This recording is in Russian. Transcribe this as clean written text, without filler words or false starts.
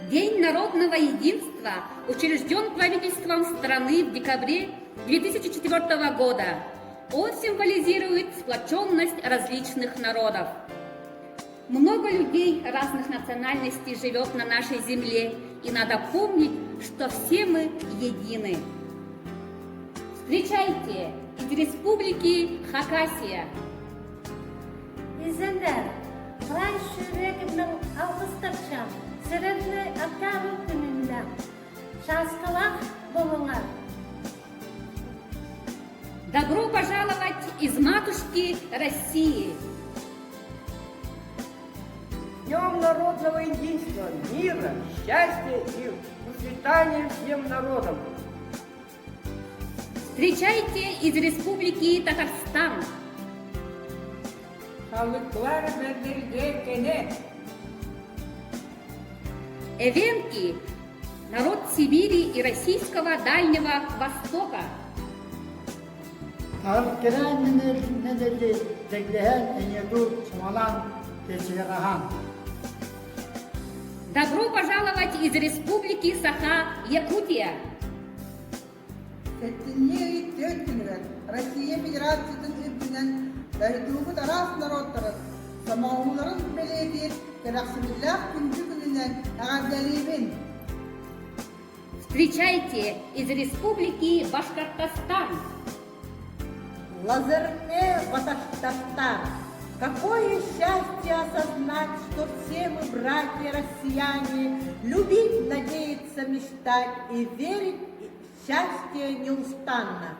День народного единства учрежден правительством страны в декабре 2004 года. Он символизирует сплоченность различных народов. Много людей разных национальностей живет на нашей земле, и надо помнить, что все мы едины. Встречайте, из республики Хакасия. İzleyenler, Kıray Şürek'in Ağustos'tan Serenli Aktarı gününden Şanskalak bolunlar. Добро пожаловать из матушки России! Днем народного единства, мира, счастья и процветания всем народам. Встречайте из республики Татарстан. Sağlıklar verdirge gene. Эвенки – народ Сибири и российского Дальнего Востока. Tarıkkeran nedeli deglehen enyedu çumalan geçirahan. Добро пожаловать из республики Саха-Якутия. Etkinliği tüyütünler, Россия Федерациясының üstünden dağıtılmış taraf narodları, samağımların belediye, kerahsımillah güncü gününden ağabeyliğin. Встречайте из республики Башкортостан. Лазерне Башкортостан. Какое счастье осознать, что все мы братья россияне, любить, надеяться, мечтать и верить в счастье неустанно.